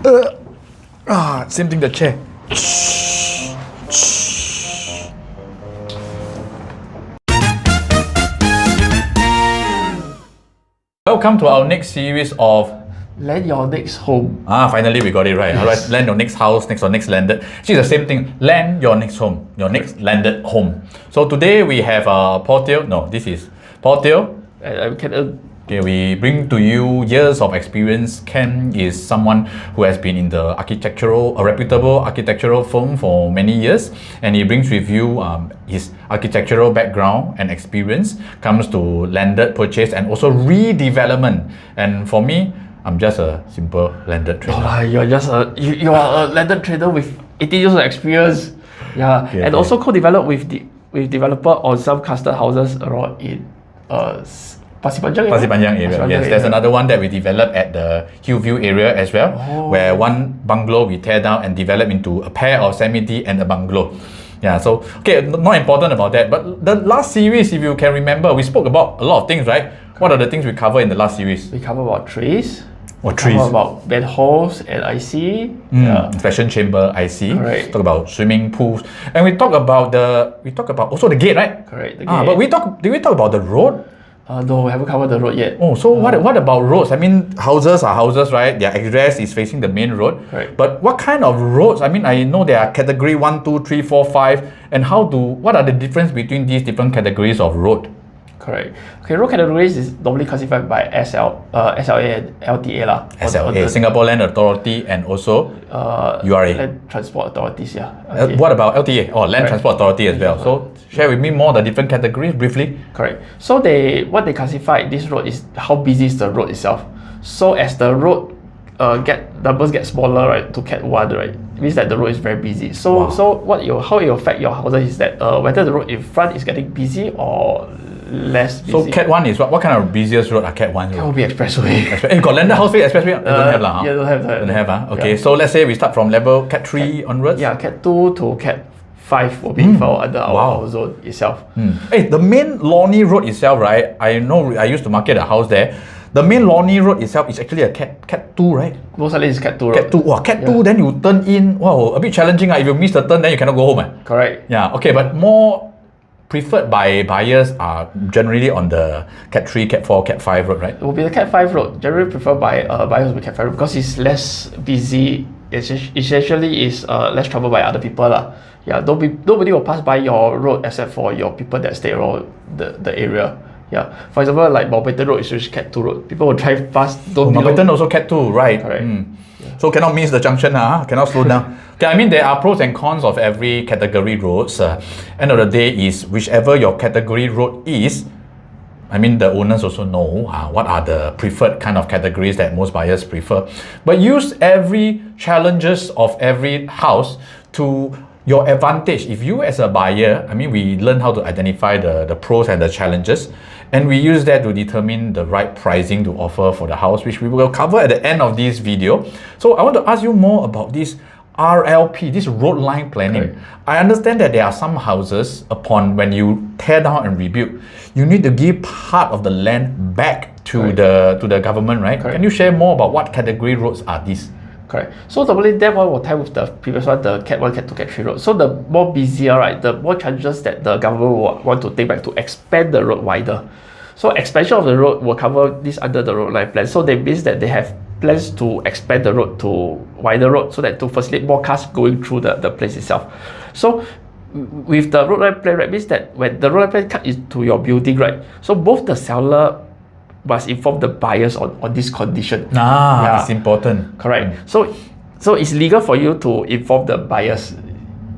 Same thing, the chair. Welcome to our next series of Land your next home. Finally we got it right. Alright, land your next house, next or next landed. Actually, the same thing. Land your next home, your next landed home. So today we have Paul Teo. No, this is Paul Teo. Okay, we bring to you years of experience. Ken is someone who has been in the a reputable architectural firm for many years, and he brings with you his architectural background and experience, comes to landed purchase and also redevelopment. And for me, I'm just a simple landed trader. You are a landed trader with 18 years of experience. Yeah, okay, and also co-develop with developer on some cluster houses around in Pasir Panjang area. Yes, there's another one that we developed at the Hillview area as well, where one bungalow we tear down and develop into a pair of semi-D and a bungalow. Yeah, so, okay, not important about that, but the last series, if you can remember, we spoke about a lot of things, right? What are the things we covered in the last series? We covered about trees. Trees. Talk about manholes and IC. Inspection chamber IC. Correct. Talk about swimming pools, and we talk about also the gate, right? Correct. The gate. But did we talk about the road? No, we haven't covered the road yet. Oh, so what about roads? I mean, houses are houses, right? Their address is facing the main road. Correct. But what kind of roads? I mean, I know there are category 1, 2, 3, 4, 5, and what are the difference between these different categories of road? Correct. Okay, road categories is normally classified by SLA and LTA lah. SLA, Singapore Land Authority, and also URA. Land Transport Authorities, yeah. What about LTA? Land Transport Authority as well. So share with me more the different categories briefly. Correct. So what they classify this road is how busy is the road itself. So as the road numbers get smaller, right, to Cat 1, right, it means that the road is very busy. So how it affect your houses is that whether the road in front is getting busy or less busy. So Cat 1 is what kind of busiest road are Cat 1? It will be expressway. You got landed house with expressway? Don't have lah. Yeah, don't have. Don't have. Okay, Yeah. so let's say we start from level Cat 3 onwards. Yeah, Cat 2 to Cat 5 will be fall under our zone itself. Hey, the main Lornie Road itself, right? I know I used to market a house there. The main Lornie Road itself is actually a Cat 2, right? Most likely it's Cat 2 road. Cat 2. Wow, Cat 2, then you turn in. Wow, a bit challenging. If you miss the turn, then you cannot go home. Correct. Yeah, okay, but more preferred by buyers are generally on the Cat 3, Cat 4, Cat 5 road, right? It will be the Cat 5 road. Generally preferred by buyers with Cat 5 road because it's less busy. Essentially is less trouble by other people lah. Yeah, nobody will pass by your road except for your people that stay around the area. Yeah, for example, like Mountbatten Road is usually Cat 2 road. People will drive past. Mountbatten also Cat 2, right? Correct. Yeah. So cannot miss the junction, cannot slow down. Okay, I mean there are pros and cons of every category roads. End of the day is whichever your category road is, I mean the owners also know what are the preferred kind of categories that most buyers prefer. But use every challenges of every house to your advantage. If you as a buyer, I mean we learn how to identify the pros and the challenges, and we use that to determine the right pricing to offer for the house, which we will cover at the end of this video. So I want to ask you more about this RLP, this road line planning. Correct. I understand that there are some houses when you tear down and rebuild, you need to give part of the land back to the government, right? Correct. Can you share more about what category roads are these? Correct. So normally that one will tie with the previous one, the Cat 1, Cat 2, Cat 3 road. So the more busier, right, the more chances that the government will want to take back to expand the road wider. So expansion of the road will cover this under the road line plan. So that means that they have plans to expand the road to wider road so that to facilitate more cars going through the place itself. So with the road line plan, right, means that when the road line plan cut into your building, right, so both the seller must inform the buyers on this condition. It's important. Correct. So it's legal for you to inform the buyers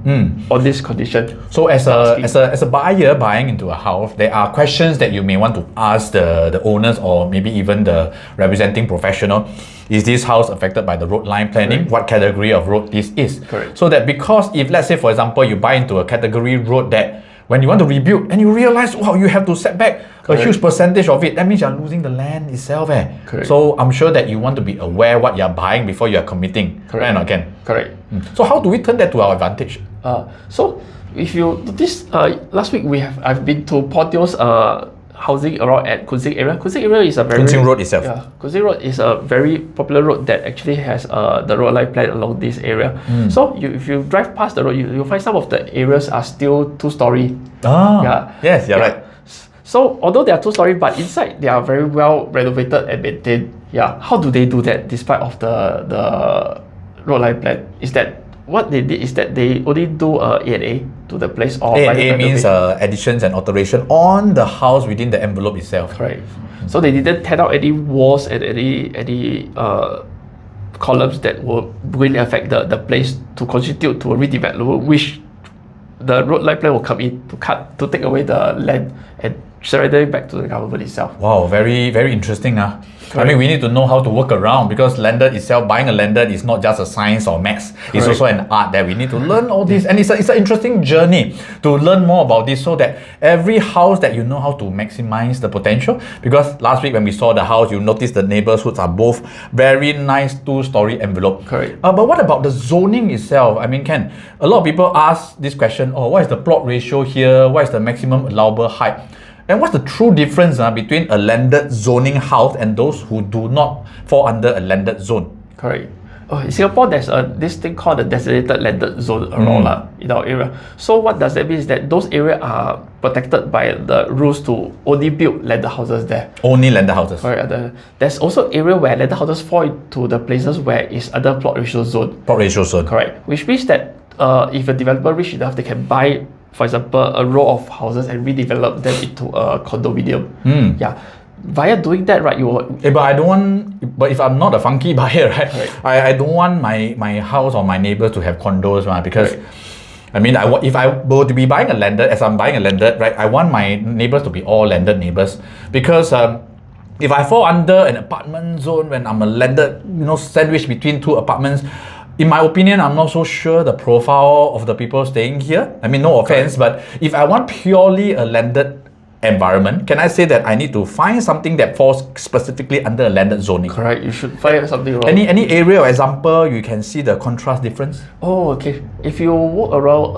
on this condition. So as a buyer buying into a house, there are questions that you may want to ask the owners or maybe even the representing professional. Is this house affected by the road line planning? Correct. What category of road this is? Correct. So that because if let's say for example you buy into a category road that when you want to rebuild and you realize, wow, you have to set back a huge percentage of it, that means you're losing the land itself. Correct. So I'm sure that you want to be aware what you're buying before you're committing. Correct. Right or not, Ken? Correct. So how do we turn that to our advantage? So if you notice, last week I've been to Paul Teo's housing around at Koon Sing area. Koon Sing area is a very Koon Sing Road itself. Yeah, Koon Sing Road is a very popular road that actually has the road life plan along this area. So if you drive past the road, you'll find some of the areas are still 2-story. Yes, you're right. So although they are 2-story, but inside they are very well renovated and maintained. Yeah, how do they do that despite of the road life plan? Is that what they did is that they only do A&A to the place or A&A means additions and alteration on the house within the envelope itself. Correct. So they didn't tear out any walls and any columns that will really affect the place to constitute to a redevelopment, which the road life plan will come in to take away the land and surrender it back to the government itself. Wow, very, very interesting. I mean, we need to know how to work around, because landed itself, buying a landed is not just a science or maths. It's also an art that we need to learn all this. And it's an interesting journey to learn more about this, so that every house that you know how to maximize the potential. Because last week when we saw the house, you notice the neighborhoods are both very nice 2-story envelope. Correct. But what about the zoning itself? I mean, Ken, a lot of people ask this question, oh, what is the plot ratio here? What is the maximum allowable height? And what's the true difference between a landed zoning house and those who do not fall under a landed zone? Correct. In Singapore, there's this thing called the designated landed zone around in our area. So what does that mean is that those areas are protected by the rules to only build landed houses there. Only landed houses. Correct. There's also area where landed houses fall into the places where it's under plot ratio zone. Plot ratio zone. Correct. Which means that if a developer rich enough, they can buy, for example, a row of houses and redevelop them into a condominium. Yeah. Via doing that, right, you will... but I don't want... But if I'm not a funky buyer, right, I don't want my house or my neighbors to have condos, because... I mean, if I were to be buying a landed, as I'm buying a landed, right, I want my neighbors to be all landed neighbors. Because if I fall under an apartment zone when I'm a landed, sandwiched between two apartments, in my opinion, I'm not so sure the profile of the people staying here. I mean, no offense, but if I want purely a landed environment, can I say that I need to find something that falls specifically under a landed zoning? Correct. You should find something wrong. Any area or example you can see the contrast difference? Oh, okay. If you walk around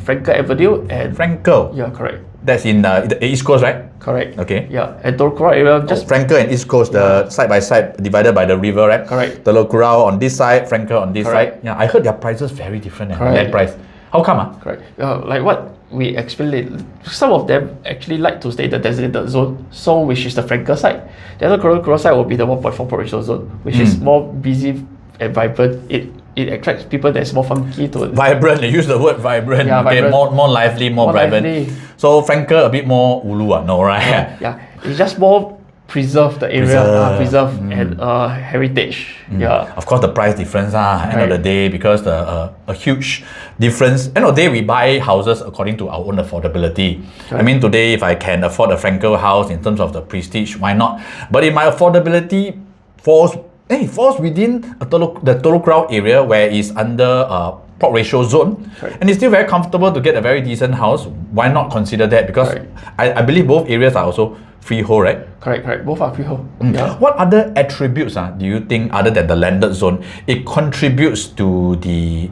Frankel Avenue and... Frankel? Yeah, correct. That's in the East Coast, right? Correct. Okay. Yeah, and Telok Kurau area just... Frankel and East Coast, the side by side divided by the river, right? Correct. Telok Kurau on this side, Frankel on this side. Yeah, I heard their prices very different. Land price. How come? Correct. Like what we explained, some of them actually like to stay in the designated zone, so which is the Frankel side. The other Telok Kurau side will be the 1.4 provincial zone, which is more busy and vibrant. It attracts people that's more funky to it. Vibrant, they use the word vibrant. Yeah, okay, vibrant. More lively, more vibrant. Lively. So Frankel a bit more ulu, no, right? Yeah, it's just more preserve the area, and heritage. Yeah. Of course, the price difference, end of the day, because a huge difference. End of the day, we buy houses according to our own affordability. I mean, today, if I can afford a Frankel house in terms of the prestige, why not? But if my affordability falls within the Telok Kurau area, where it's under plot ratio zone, and it's still very comfortable to get a very decent house, why not consider that? Because I believe both areas are also freehold, right? Correct. Both are freehold. Yeah. What other attributes do you think, other than the landed zone, it contributes to the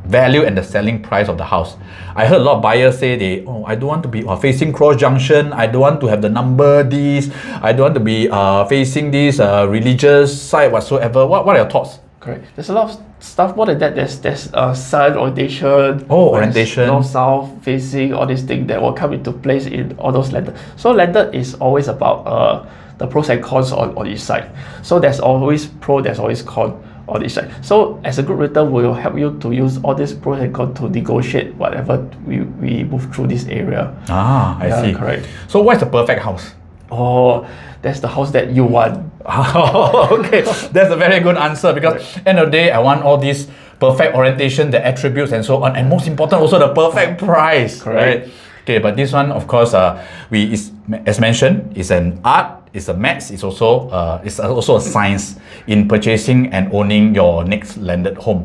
value and the selling price of the house? I heard a lot of buyers say I don't want to be facing cross junction, I don't want to have the number this, I don't want to be facing this religious site whatsoever. What are your thoughts? Correct. There's a lot of stuff more than that. There's sun orientation. Orientation. North south facing, all these things that will come into place in all those landed. So landed is always about the pros and cons on each side. So there's always pro, there's always con on each side. So as a group realtor, we will help you to use all these pros and cons to negotiate whatever we move through this area. I see. Correct. So what's the perfect house? Oh, that's the house that you want. Okay, that's a very good answer, because end of the day, I want all these perfect orientation, the attributes and so on, and most important also the perfect price. Correct. Right? Okay, but this one, of course, as mentioned, is an art, it's a maths, it's also a science in purchasing and owning your next landed home.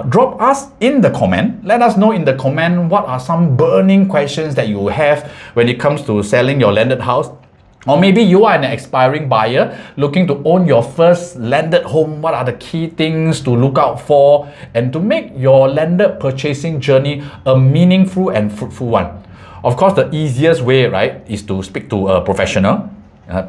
Drop us in the comment. Let us know in the comment what are some burning questions that you have when it comes to selling your landed house. Or maybe you are an aspiring buyer looking to own your first landed home. What are the key things to look out for and to make your landed purchasing journey a meaningful and fruitful one? Of course, the easiest way, right, is to speak to a professional.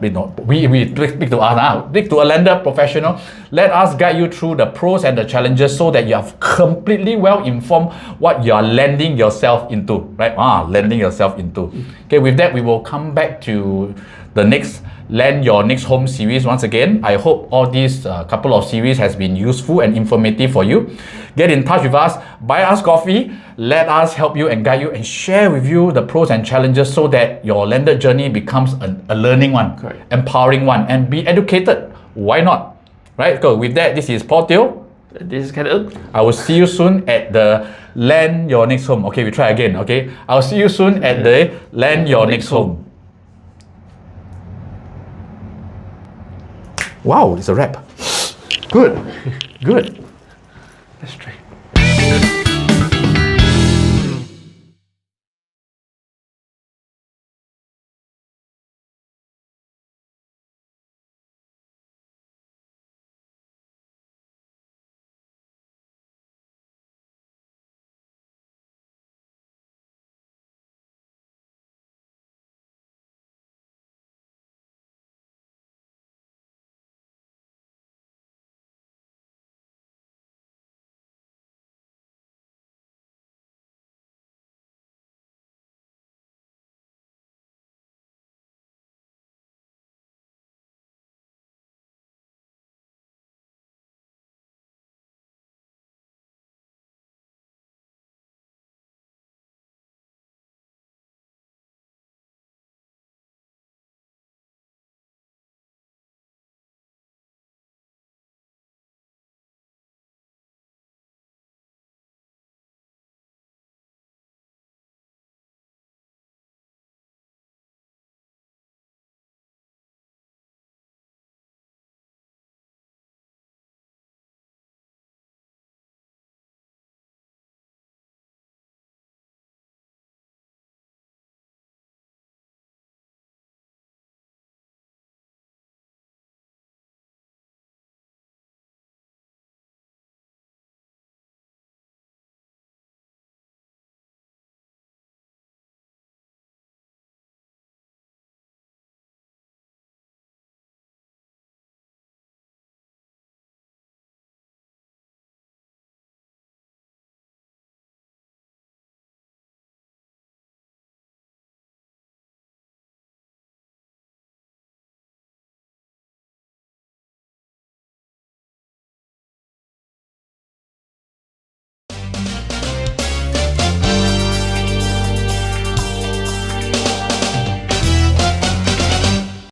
We speak to us now. Speak to a lender professional. Let us guide you through the pros and the challenges so that you are completely well informed what you are lending yourself into, right? Lending yourself into. Okay, with that, we will come back to the next Lend Your Next Home series once again. I hope all these couple of series has been useful and informative for you. Get in touch with us, buy us coffee, let us help you and guide you and share with you the pros and challenges so that your lender journey becomes a learning one, Correct. empowering one, and be educated. Why not? Right? So with that, this is Paul Teo. This is Kenneth. I will see you soon at the Lend Your Next Home. Okay, we try again. Okay, I'll see you soon at the Lend Your Next Home. Wow, it's a wrap. Good. Good. That's straight.